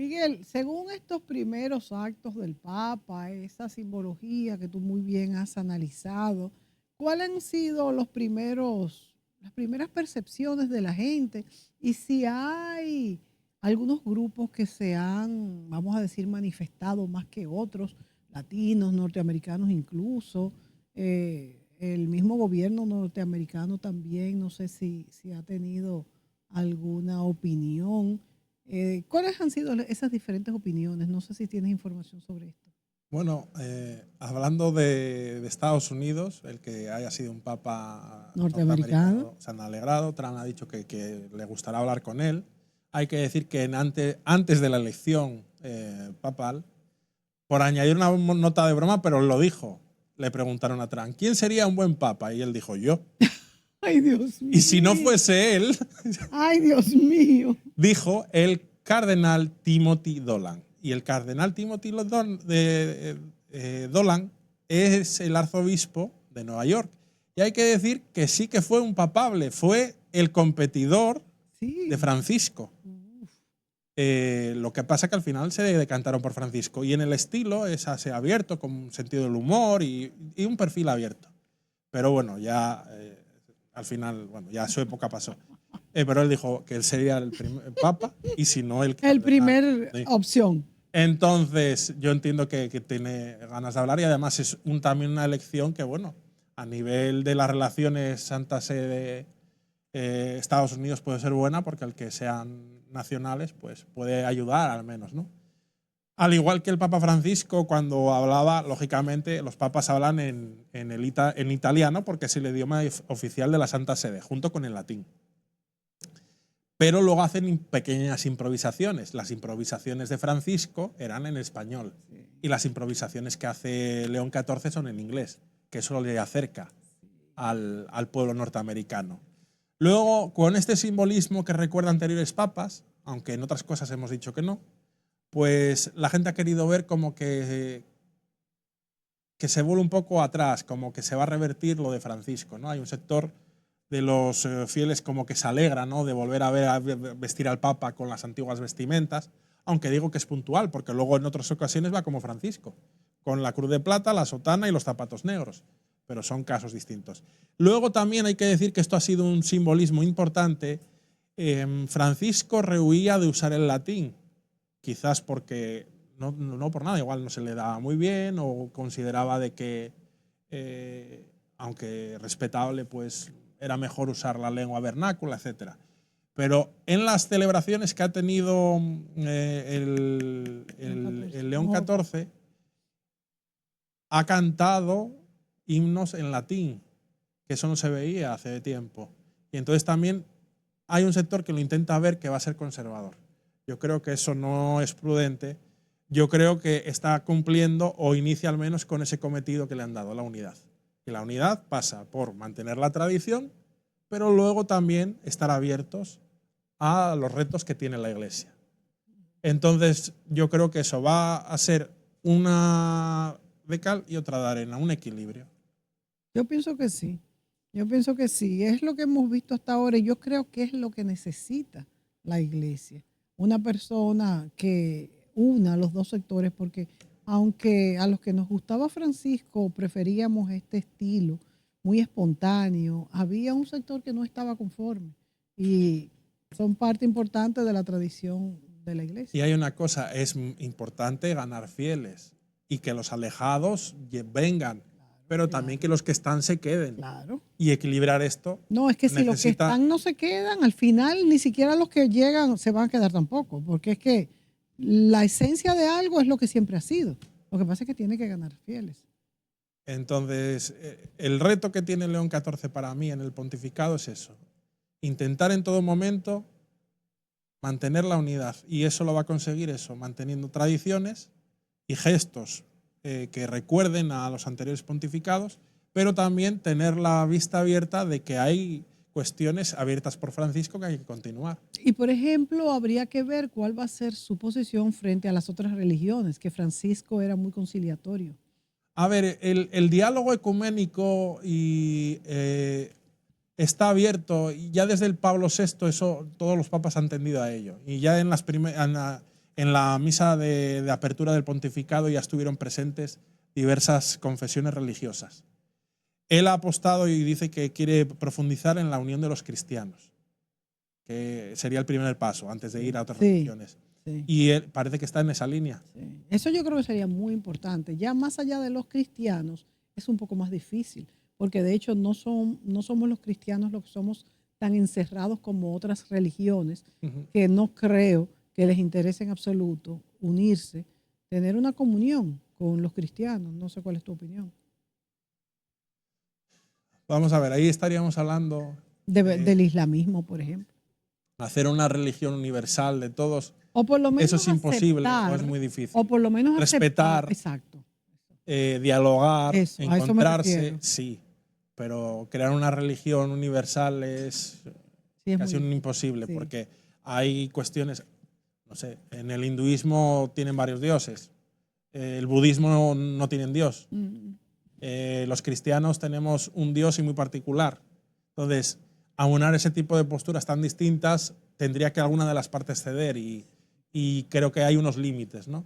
Miguel, según estos primeros actos del Papa, esa simbología que tú muy bien has analizado, ¿cuáles han sido las primeras percepciones de la gente? Y si hay algunos grupos que se han, vamos a decir, manifestado más que otros, latinos, norteamericanos incluso, el mismo gobierno norteamericano también, no sé si ha tenido alguna opinión. ¿Cuáles han sido esas diferentes opiniones? No sé si tienes información sobre esto. Bueno, hablando de Estados Unidos, el que haya sido un papa Norteamericano. norteamericano se han alegrado. Trump ha dicho que le gustará hablar con él. Hay que decir que antes de la elección papal, por añadir una nota de broma, pero lo dijo, le preguntaron a Trump, ¿quién sería un buen papa? Y él dijo, yo. Ay, Dios mío. Y si no fuese él, ay, Dios mío. dijo el cardenal Timothy Dolan. Y el cardenal Timothy Dolan es el arzobispo de Nueva York. Y hay que decir que sí que fue un papable, fue el competidor de Francisco. Lo que pasa es que al final se decantaron por Francisco. Y en el estilo es así abierto, con un sentido del humor y un perfil abierto. Pero bueno, ya al final, bueno, ya su época pasó. Pero él dijo que él sería el primer papa y si no el cardenal. El primer Sí. opción. Entonces, yo entiendo que tiene ganas de hablar y además es también una elección que, bueno, a nivel de las relaciones Santa Sede Estados Unidos puede ser buena porque el que sean nacionales pues puede ayudar al menos, ¿no? Al igual que el Papa Francisco, cuando hablaba, lógicamente, los papas hablan en italiano porque es el idioma oficial de la Santa Sede, junto con el latín. Pero luego hacen pequeñas improvisaciones. Las improvisaciones de Francisco eran en español y las improvisaciones que hace León XIV son en inglés, que eso le acerca al pueblo norteamericano. Luego, con este simbolismo que recuerda a anteriores papas, aunque en otras cosas hemos dicho que no, pues la gente ha querido ver como que se vuelve un poco atrás, como que se va a revertir lo de Francisco, ¿no? Hay un sector de los fieles como que se alegra, ¿no?, de volver a vestir al Papa con las antiguas vestimentas, aunque digo que es puntual, porque luego en otras ocasiones va como Francisco, con la cruz de plata, la sotana y los zapatos negros, pero son casos distintos. Luego también hay que decir que esto ha sido un simbolismo importante. Francisco rehuía de usar el latín, quizás porque no por nada, igual no se le daba muy bien o consideraba de que, aunque respetable, pues era mejor usar la lengua vernácula, etc. Pero en las celebraciones que ha tenido el León XIV, ha cantado himnos en latín, que eso no se veía hace tiempo. Y entonces también hay un sector que lo intenta ver que va a ser conservador. Yo creo que eso no es prudente. Yo creo que está cumpliendo o inicia al menos con ese cometido que le han dado, la unidad. Y la unidad pasa por mantener la tradición, pero luego también estar abiertos a los retos que tiene la Iglesia. Entonces, yo creo que eso va a ser una de cal y otra de arena, un equilibrio. Yo pienso que sí. Yo pienso que sí. Es lo que hemos visto hasta ahora y yo creo que es lo que necesita la Iglesia. Una persona que una los dos sectores, porque aunque a los que nos gustaba Francisco preferíamos este estilo muy espontáneo, había un sector que no estaba conforme y son parte importante de la tradición de la Iglesia. Y hay una cosa, es importante ganar fieles y que los alejados vengan, pero también que los que están se queden. Claro. Y equilibrar esto. No, es que si los que están no se quedan, al final ni siquiera los que llegan se van a quedar tampoco, porque es que la esencia de algo es lo que siempre ha sido. Lo que pasa es que tiene que ganar fieles. Entonces, el reto que tiene León XIV para mí en el pontificado es eso. Intentar en todo momento mantener la unidad. Y eso lo va a conseguir eso, manteniendo tradiciones y gestos que recuerden a los anteriores pontificados, pero también tener la vista abierta de que hay cuestiones abiertas por Francisco que hay que continuar. Y por ejemplo, habría que ver cuál va a ser su posición frente a las otras religiones, que Francisco era muy conciliatorio. A ver, el diálogo ecuménico está abierto y ya desde el Pablo VI eso todos los papas han tendido a ello. Y ya en En la misa de apertura del pontificado ya estuvieron presentes diversas confesiones religiosas. Él ha apostado y dice que quiere profundizar en la unión de los cristianos, que sería el primer paso antes de ir a otras religiones. Sí. Y él parece que está en esa línea. Sí. Eso yo creo que sería muy importante. Ya más allá de los cristianos es un poco más difícil, porque de hecho no somos los cristianos los que somos tan encerrados como otras religiones, que no creo que les interese en absoluto unirse, tener una comunión con los cristianos. No sé cuál es tu opinión. Vamos a ver, ahí estaríamos hablando Del islamismo, por ejemplo. Hacer una religión universal de todos. O por lo menos eso es imposible aceptar, o es muy difícil. O por lo menos respetar, exacto. Dialogar, eso, encontrarse, sí. Pero crear una religión universal es casi un imposible, sí. porque hay cuestiones, no sé, en el hinduismo tienen varios dioses, el budismo no tienen dios, los cristianos tenemos un dios y muy particular. Entonces, aunar ese tipo de posturas tan distintas tendría que alguna de las partes ceder y creo que hay unos límites, ¿no?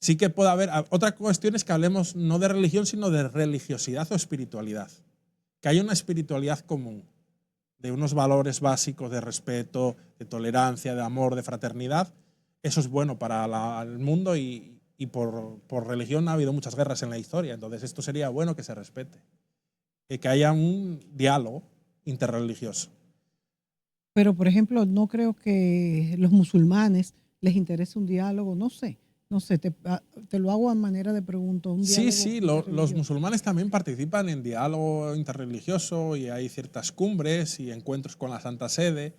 Sí que puede haber. Otra cuestión es que hablemos no de religión, sino de religiosidad o espiritualidad. Que haya una espiritualidad común, de unos valores básicos de respeto, de tolerancia, de amor, de fraternidad. Eso es bueno para el mundo y por religión ha habido muchas guerras en la historia. Entonces esto sería bueno que se respete. Que haya un diálogo interreligioso. Pero, por ejemplo, no creo que los musulmanes les interese un diálogo, no sé, te lo hago a manera de pregunta. Sí, los musulmanes también participan en diálogo interreligioso y hay ciertas cumbres y encuentros con la Santa Sede.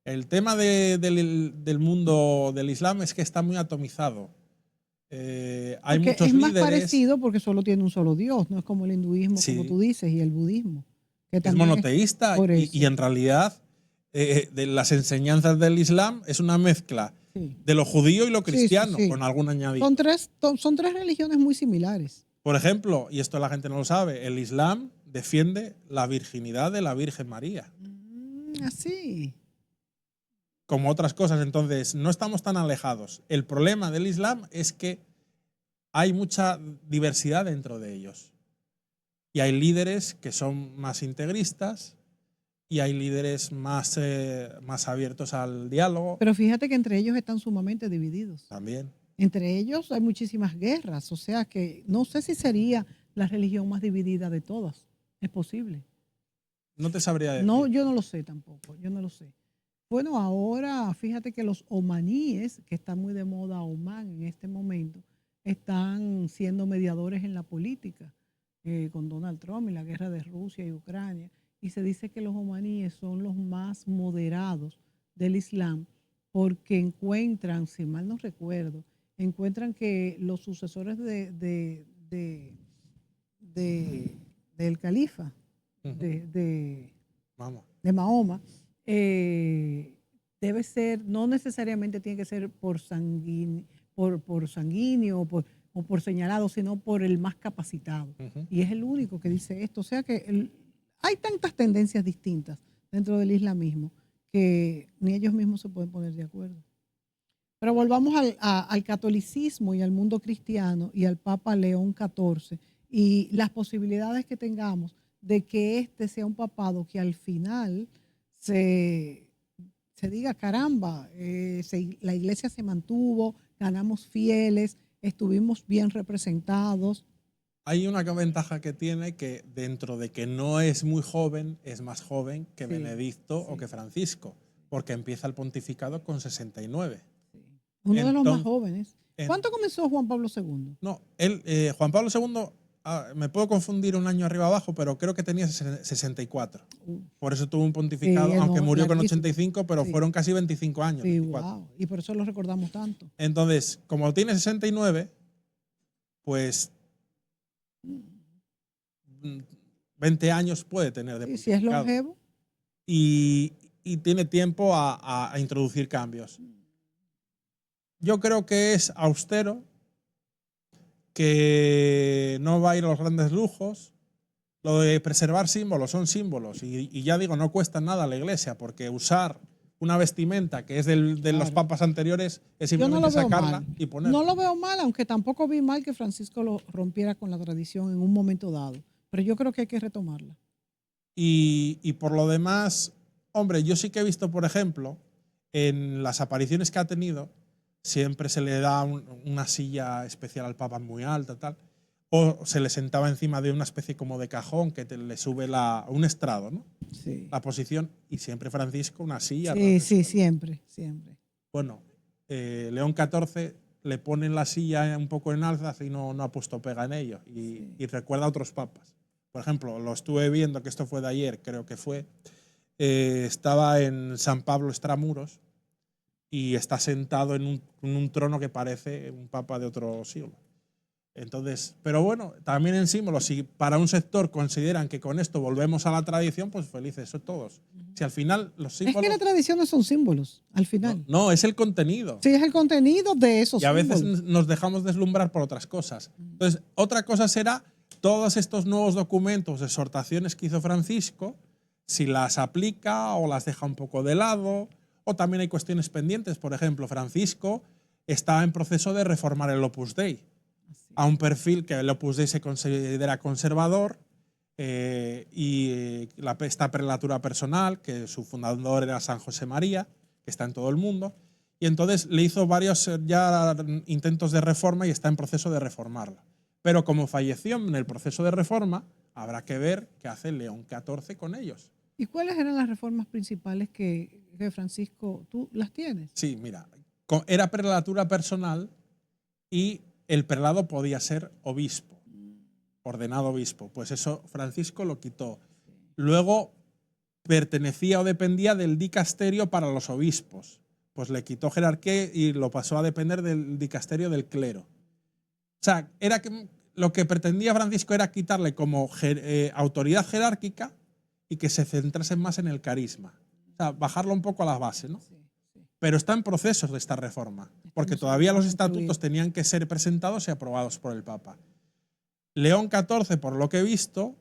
El tema del mundo del Islam es que está muy atomizado. Hay muchos es más líderes, parecido porque solo tiene un solo Dios, no es como el hinduismo, sí, como tú dices, y el budismo. Que es monoteísta y en realidad de las enseñanzas del Islam es una mezcla de lo judío y lo cristiano, con algún añadido. Son tres religiones muy similares. Por ejemplo, y esto la gente no lo sabe, el Islam defiende la virginidad de la Virgen María. Así. Como otras cosas, entonces no estamos tan alejados. El problema del Islam es que hay mucha diversidad dentro de ellos. Y hay líderes que son más integristas y hay líderes más abiertos al diálogo. Pero fíjate que entre ellos están sumamente divididos. También. Entre ellos hay muchísimas guerras, o sea que no sé si sería la religión más dividida de todas. Es posible. No te sabría decir. No, yo no lo sé tampoco, yo no lo sé. Bueno, ahora fíjate que los omaníes, que están muy de moda Omán en este momento, están siendo mediadores en la política con Donald Trump y la guerra de Rusia y Ucrania. Y se dice que los omaníes son los más moderados del Islam porque encuentran, si mal no recuerdo, encuentran que los sucesores del califa, de Mahoma, debe ser, no necesariamente tiene que ser por sanguíneo o por señalado, sino por el más capacitado. Y es el único que dice esto. O sea que hay tantas tendencias distintas dentro del islamismo que ni ellos mismos se pueden poner de acuerdo. Pero volvamos al catolicismo y al mundo cristiano y al Papa León XIV y las posibilidades que tengamos de que este sea un papado que al final se diga, caramba, la iglesia se mantuvo, ganamos fieles, estuvimos bien representados. Hay una ventaja que tiene que dentro de que no es muy joven, es más joven que Benedicto o que Francisco, porque empieza el pontificado con 69. Uno de los más jóvenes. ¿Cuánto comenzó Juan Pablo II? No, Juan Pablo II, me puedo confundir un año arriba abajo, pero creo que tenía 64. Por eso tuvo un pontificado, aunque murió con 85, pero fueron casi 25 años. Sí, wow. Y por eso lo recordamos tanto. Entonces, como tiene 69, pues 20 años puede tener de pontificado. ¿Y si es longevo? Y tiene tiempo a introducir cambios. Yo creo que es austero, que no va a ir a los grandes lujos. Lo de preservar símbolos son símbolos. Y ya digo, no cuesta nada a la iglesia, porque usar una vestimenta que es de los Claro. papas anteriores, es Yo no simplemente lo veo sacarla mal. y ponerla. No lo veo mal, aunque tampoco vi mal que Francisco lo rompiera con la tradición en un momento dado. Pero yo creo que hay que retomarla. Y por lo demás, hombre, yo sí que he visto, por ejemplo, en las apariciones que ha tenido, siempre se le da una silla especial al Papa muy alta, tal, o se le sentaba encima de una especie como de cajón que le sube un estrado, ¿no? Sí. La posición, y siempre Francisco una silla a ras Sí, de sí, suelo. siempre, siempre. Bueno, León XIV le ponen la silla un poco en alzas y no ha puesto pega en ello. Sí. Y recuerda a otros papas. Por ejemplo, lo estuve viendo, que esto fue de ayer, creo que fue. Estaba en San Pablo Extramuros y está sentado en un trono que parece un papa de otro siglo. Entonces, pero bueno, también en símbolos, si para un sector consideran que con esto volvemos a la tradición, pues felices son todos. Si al final los Es que las símbolos… tradiciones son símbolos, al final. No, es el contenido. Sí, es el contenido de esos Y a veces símbolos. nos dejamos deslumbrar por otras cosas. Entonces, otra cosa será todos estos nuevos documentos, exhortaciones que hizo Francisco, si las aplica o las deja un poco de lado, o también hay cuestiones pendientes. Por ejemplo, Francisco está en proceso de reformar el Opus Dei a un perfil que el Opus Dei se considera conservador y esta prelatura personal, que su fundador era San José María, que está en todo el mundo, y entonces le hizo varios ya intentos de reforma y está en proceso de reformarla. Pero como falleció en el proceso de reforma, habrá que ver qué hace León XIV con ellos. ¿Y cuáles eran las reformas principales que Francisco, tú las tienes? Sí, mira, era prelatura personal y el prelado podía ser obispo, ordenado obispo. Pues eso Francisco lo quitó. Luego pertenecía o dependía del dicasterio para los obispos. Pues le quitó jerarquía y lo pasó a depender del dicasterio del clero. O sea, lo que pretendía Francisco era quitarle como autoridad jerárquica y que se centrase más en el carisma. O sea, bajarlo un poco a la base, ¿no? Sí, sí. Pero está en procesos de esta reforma, porque Estamos todavía los incluidos. estatutos tenían que ser presentados y aprobados por el Papa. León XIV, por lo que he visto,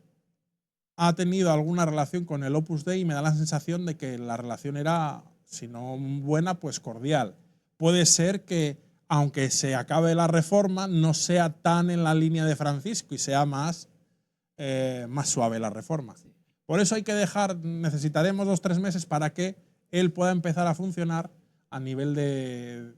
ha tenido alguna relación con el Opus Dei y me da la sensación de que la relación era, si no buena, pues cordial. Puede ser que, aunque se acabe la reforma, no sea tan en la línea de Francisco y sea más suave la reforma. Por eso hay que necesitaremos 2 o 3 meses para que él pueda empezar a funcionar a nivel de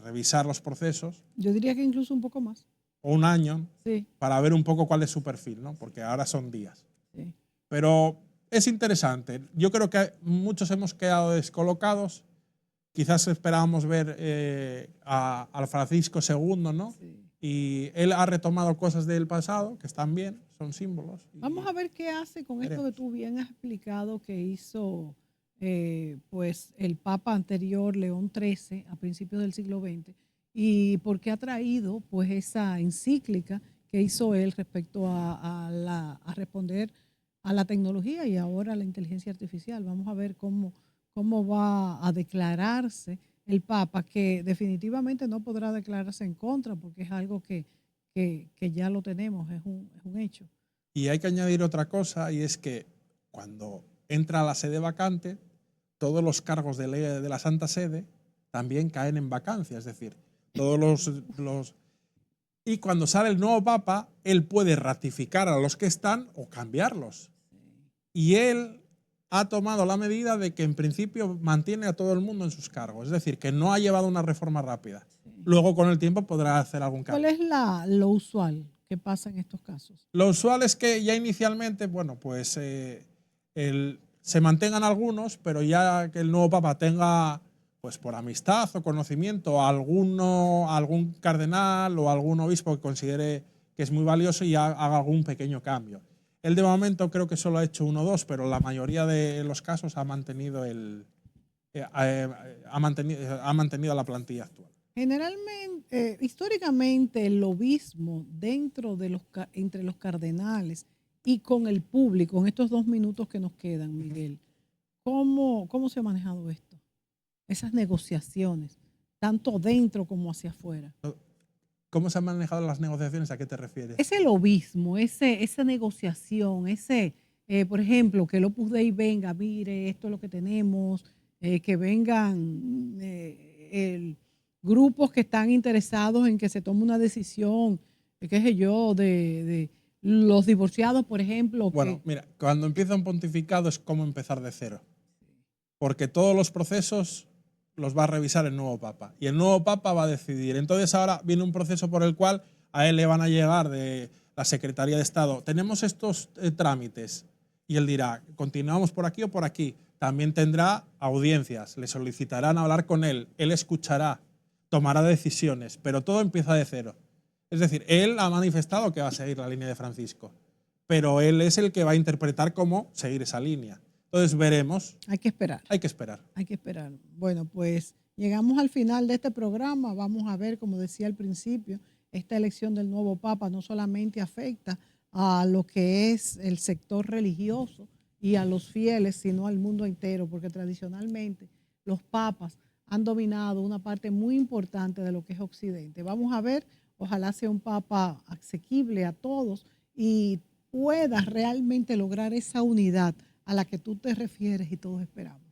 revisar los procesos. Yo diría que incluso un poco más. O un año, Sí, para ver un poco cuál es su perfil, ¿no? Porque ahora son días. sí. Pero es interesante. Yo creo que muchos hemos quedado descolocados. Quizás esperábamos ver al Francisco II, ¿no? Sí. Y él ha retomado cosas del pasado que están bien, son símbolos. Vamos a ver qué hace con esto que tú bien has explicado que hizo pues el Papa anterior, León XIII, a principios del siglo XX, y por qué ha traído pues esa encíclica que hizo él respecto a responder a la tecnología y ahora a la inteligencia artificial. Vamos a ver cómo va a declararse el Papa, que definitivamente no podrá declararse en contra porque es algo que ya lo tenemos, es un hecho. Y hay que añadir otra cosa, y es que cuando entra a la sede vacante, todos los cargos de la Santa Sede también caen en vacancia, es decir, todos los… Y cuando sale el nuevo Papa, él puede ratificar a los que están o cambiarlos. Y él ha tomado la medida de que en principio mantiene a todo el mundo en sus cargos, es decir, que no ha llevado una reforma rápida. Luego con el tiempo podrá hacer algún cambio. ¿Cuál es lo usual que pasa en estos casos? Lo usual es que ya inicialmente, bueno, pues se mantengan algunos, pero ya que el nuevo Papa tenga, pues por amistad o conocimiento, algún cardenal o algún obispo que considere que es muy valioso y haga algún pequeño cambio. Él de momento creo que solo ha hecho 1 o 2, pero la mayoría de los casos ha mantenido la plantilla actual. Generalmente, históricamente, el obismo entre los cardenales y con el público, en estos 2 minutos que nos quedan, Miguel, ¿cómo se ha manejado esto? Esas negociaciones, tanto dentro como hacia afuera. ¿Cómo se han manejado las negociaciones? ¿A qué te refieres? Es el obismo, esa negociación, por ejemplo, que el Opus Dei venga, mire, esto es lo que tenemos, que vengan grupos que están interesados en que se tome una decisión, qué sé yo, de los divorciados, por ejemplo. Bueno, mira, cuando empieza un pontificado es como empezar de cero, porque todos los procesos los va a revisar el nuevo Papa y el nuevo Papa va a decidir. Entonces ahora viene un proceso por el cual a él le van a llegar de la Secretaría de Estado, tenemos estos trámites, y él dirá, continuamos por aquí o por aquí. También tendrá audiencias, le solicitarán hablar con él escuchará, tomará decisiones, pero todo empieza de cero. Es decir, él ha manifestado que va a seguir la línea de Francisco, pero él es el que va a interpretar cómo seguir esa línea. Entonces veremos. Hay que esperar. Hay que esperar. Hay que esperar. Bueno, pues llegamos al final de este programa. Vamos a ver, como decía al principio, esta elección del nuevo Papa no solamente afecta a lo que es el sector religioso y a los fieles, sino al mundo entero, porque tradicionalmente los papas han dominado una parte muy importante de lo que es Occidente. Vamos a ver, ojalá sea un Papa asequible a todos y pueda realmente lograr esa unidad a la que tú te refieres y todos esperamos.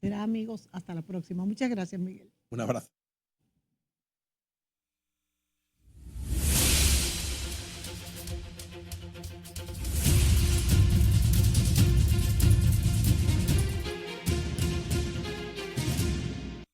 Será, amigos, hasta la próxima. Muchas gracias, Miguel. Un abrazo.